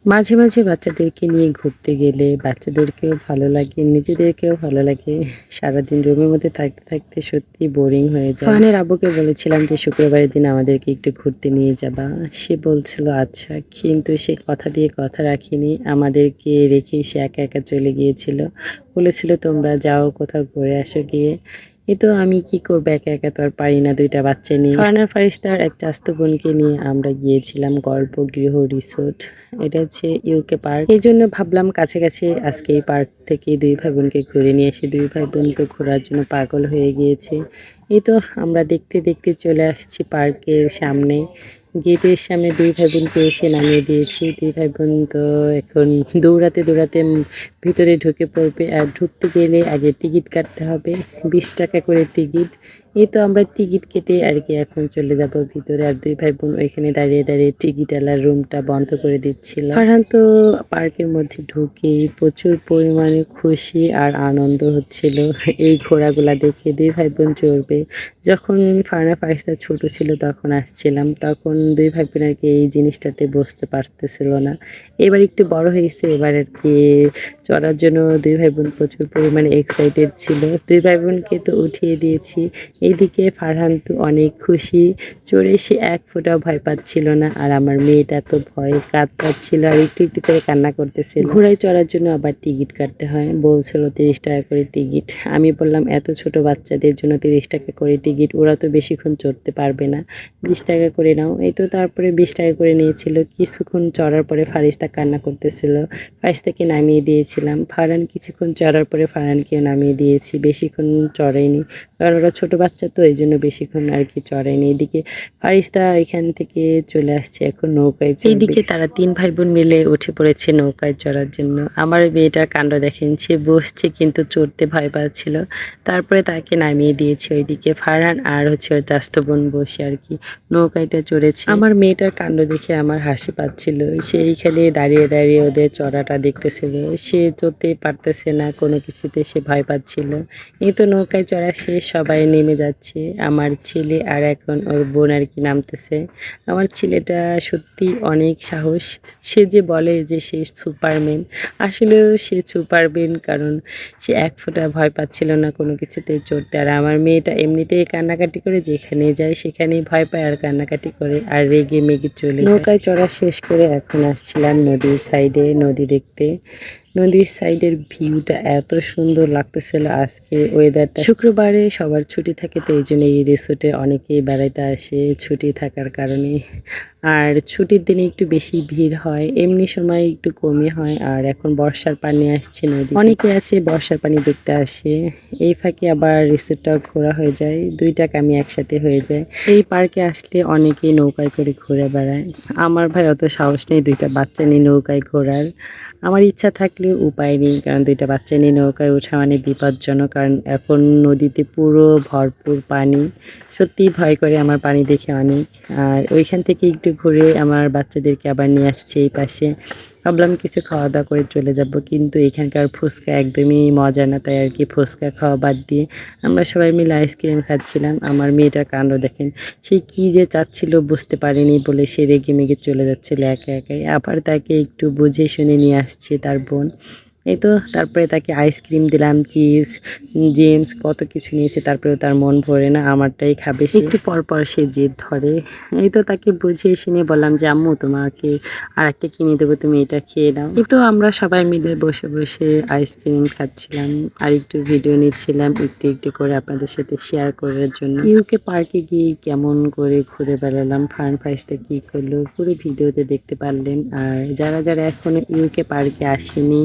মাঝে, মাঝে বাচ্চাদেরকে নিয়ে ঘুরতে গেলে বাচ্চাদেরকেও ভালো লাগে, নিজেদেরকেও ভালো লাগে। সারাদিন রুমের মধ্যে থাকতে, থাকতে সত্যিই বোরিং হয়ে যায়। ফারহানের আব্বুকে বলেছিলাম যে, "শুক্রবারের দিন আমাদেরকে একটু ঘুরতে নিয়ে যাবা।" সে বলছিল, "আচ্ছা।" কিন্তু সে কথা দিয়ে কথা রাখেনি। আমাদেরকে রেখেই সে একা, একা চলে গিয়েছিল। বলেছিল, "তোমরা যাও কোথাও ঘুরে আসো গিয়ে।" কিন্তু আমি কি করব? একা, একা তো আর পারি না ২ টা বাচ্চা নিয়ে। ফারহান আর ফারিস্তার এক চাচাতো বোনকে নিয়ে আমরা গিয়েছিলাম গল্পগৃহ রিসোর্ট। এটা হচ্ছে ইউকে পার্ক। এজন্য ভাবলাম কাছাকাছি আজকে এই পার্ক থেকে ২ ভাই বোনকে ঘুরে নিয়ে আসি। ২ ভাই বোন তো ঘোরার জন্য পাগল হয়ে গিয়েছে। এই তো আমরা দেখতে, দেখতে চলে আসছি পার্কের সামনে। গেটের সামনে ২ ভাই বোনকে এসে নামিয়ে দিয়েছি। ২ ভাই বোন তো এখন দৌড়াতে, দৌড়াতে ভিতরে ঢুকে পড়বে। আর ঢুকতে গেলে আগে টিকিট কাটতে হবে। ৳২০ করে টিকিট। এই তো আমরা টিকিট কেটে আরকি এখন চলে যাব ভিতরে। আর ২ ভাই বোন ওইখানে দাঁড়িয়ে, দাঁড়িয়ে টিকিটওয়ালার রুমটা বন্ধ করে দিচ্ছিল। ফারহান তো পার্কের মধ্যে ঢুকেই প্রচুর পরিমাণে খুশি আর আনন্দ হচ্ছিল। এই ঘোড়াগুলা দেখে ২ ভাই বোন চড়বে। যখন ফারহান আর ফারিস্তা ছোট ছিল তখন আসছিলাম। তখন ২ ভাই বোন আরকি এই জিনিসটাতে বসতে পারতেছিল না। এবার একটু বড় হয়েছে, এবার আরকি চড়ার জন্য ২ ভাই বোন প্রচুর পরিমাণে এক্সাইটেড ছিল। ২ ভাই বোনকে তো উঠিয়ে দিয়েছি। এইদিকে ফারহান তো অনেক খুশি। চড়ে সে এক ফোঁটাও ভয় পাচ্ছিল না। আর আমার মেয়েটা তো ভয়ে কাতরাচ্ছিল আর একটু, একটু করে কান্না করতেছিল। ঘোড়ায় চড়ার জন্য আবার টিকিট কাটতে হয়। বলছিল ৳৩০ করে টিকিট। আমি বললাম, "এত ছোট বাচ্চাদের জন্য ৳৩০ করে টিকিট। ওরা তো বেশিক্ষণ চড়তে পারবে না। ৳২০ করে নাও।" এই তো তারপরে ৳২০ করে নিয়েছিল। কিছুক্ষণ চড়ার পরে ফারিস্তা কান্না করতেছিল। ফারিস্তাকে নামিয়ে দিয়েছিলাম। ফারহান কিছুক্ষণ চড়ার পরে ফারহানকেও নামিয়ে দিয়েছি। বেশিক্ষণ চড়াইনি। কারণ ওরা ছোট বাচ্চা তো এইজন্য বেশিক্ষণ আরকি চড়াইনি। এদিকে ফারিস্তা এখান থেকে চলে আসছে এখন নৌকায় চড়বে। এইদিকে তারা ৩ ভাই বোন মিলে উঠে পড়েছে নৌকায় চড়ার জন্য। আমার মেয়েটার কাণ্ড দেখেন, সে বসছে কিন্তু চড়তে ভয় পাচ্ছিল। তারপরে তাকে নামিয়ে দিয়েছি। ওইদিকে ফারহান আর হচ্ছে ওর চাচাতো বোন বসে আরকি নৌকায়টা চড়েছে। আমার মেয়েটার কাণ্ড দেখে আমার হাসি পাচ্ছিল। সে এইখানে দাঁড়িয়ে, দাঁড়িয়ে ওদের চড়াটা দেখতেছিল। সে চড়তেই পারতেছে না, কোনো কিছুতে সে ভয় পাচ্ছিল। এই তো নৌকায় চড়া শেষ, সবাই নেমে যাচ্ছে। আমার ছেলে আর এখন ওর বোন আরকি নামতেছে। আমার ছেলেটা সত্যি অনেক সাহস। সে যে বলে যে সে সুপারম্যান, আসলেও সে সুপারম্যান, কারণ সে এক ফোঁটা ভয় পাচ্ছিল না কোনো কিছুতেই চড়তে। আর আমার মেয়েটা এমনিতেই কান্নাকাটি করে, যেখানে যায় সেখানেই ভয় পায় আর কান্নাকাটি করে আর রেগে মেগে চলে যায়। নৌকায় চড়া শেষ করে এখন আসছিলাম নদীর সাইডে নদী দেখতে। নদীর সাইডের ভিউটা এত সুন্দর লাগতেছিল আজকে ওয়েদারটা। শুক্রবারে সবার ছুটি থাকে তো এইজন্য এই রিসোর্টে অনেকেই বেড়াইতে আসে ছুটি থাকার কারণে। আর ছুটির দিনে একটু বেশি ভিড় হয়, এমনি সময় একটু কমই হয়। আর এখন বর্ষার পানি আসছে নদীতে। অনেকে আছে বর্ষার পানি দেখতে আসে। এই ফাঁকে আবার রিসোর্টটাও ঘোরা হয়ে যায়। ২ টা কামি একসাথে হয়ে যায়। এই পার্কে আসলে অনেকেই নৌকায় করে ঘুরে বেড়ায়। আমার ভাই অত সাহস নেই ২ টা বাচ্চা নিয়ে নৌকায় ঘোরার। আমার ইচ্ছা থাকলেও উপায় নেই। কারণ ২ টা বাচ্চা নিয়ে নৌকায় ওঠা মানে বিপজ্জনক। কারণ এখন নদীতে পুরো ভরপুর পানি। সত্যিই ভয় করে আমার পানি দেখে অনেক। আর ওইখান থেকে একটু ঘুরে আমার বাচ্চাদেরকে আবার নিয়ে আসছি এই পাশে। ভাবলাম কিছু খাওয়া-দাওয়া করে চলে যাব। কিন্তু এখানকার ফুচকা একদমই মজা না। তাই আরকি ফুচকা খাওয়া বাদ দিয়ে আমরা সবাই মিলে আইসক্রিম খাচ্ছিলাম। আমার মেয়েটার কাণ্ড দেখেন। সে কি যে চাচ্ছিল বুঝতে পারেনি বলে সে রেগে-মেগে চলে যাচ্ছিল একা একাই। আবার তাকে একটু বুঝিয়ে শুনিয়ে নিয়ে আসছে তার বোন। এই তো তারপরে তাকে আইসক্রিম দিলাম, চিপস, জেমস কত কিছু নিয়েছে। তারপরেও তার মন ভরে না, আমারটাই খাবে সে। একটু পর, পর সে জেদ ধরে। এই তো তাকে বুঝিয়ে শুনিয়ে বললাম যে, "আম্মু তোমাকে আরেকটা কিনে দেবো, তুমি এটা খেয়ে নাও।" এই তো আমরা সবাই মিলে বসে, বসে আইসক্রিম খাচ্ছিলাম আর একটু ভিডিও নিচ্ছিলাম একটু, একটু করে আপনাদের সাথে শেয়ার করার জন্য। ইউকে পার্কে গিয়ে কেমন করে ঘুরে বেড়ালাম, ফান ফাইসটা কি করলো পুরো ভিডিওতে দেখতে পারলেন। আর যারা, যারা এখনো ইউকে পার্কে আসেনি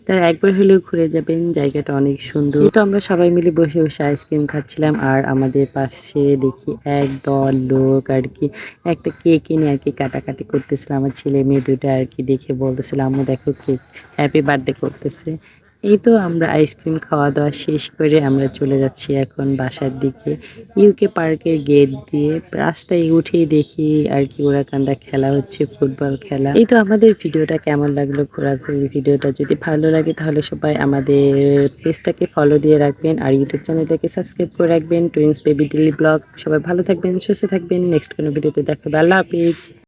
তারা একবার হলেও ঘুরে যাবেন, জায়গাটা অনেক সুন্দর। এই তো আমরা সবাই মিলে বসে, বসে আইসক্রিম খাচ্ছিলাম আর আমাদের পাশে দেখি একদল লোক আরকি একটা কেক এনে আরকি কাটাকাটি করতেছিল। আমার ছেলে মেয়ে ২ টা আরকি দেখে বলতেছিল, "আম্মু দেখো কেক, হ্যাপি বার্থডে" করতেছে। এই তো আমরা আইসক্রিম খাওয়া-দাওয়া শেষ করে আমরা চলে যাচ্ছি এখন বাসার দিকে। ইউকে পার্কের গেট দিয়ে রাস্তায় উঠেই দেখি আরকি ওরাকান্দা খেলা হচ্ছে, ফুটবল খেলা। এই তো আমাদের ভিডিওটা কেমন লাগলো, ঘোরাঘুরির ভিডিওটা যদি ভালো লাগে তাহলে সবাই আমাদের পেজটাকে ফলো দিয়ে রাখবেন আর ইউটিউব চ্যানেলটাকে সাবস্ক্রাইব করে রাখবেন। Twins baby daily blog. সবাই ভালো থাকবেন, সুস্থ থাকবেন। নেক্সট কোনো ভিডিওতে দেখা হবে। আল্লাহ হাফেজ।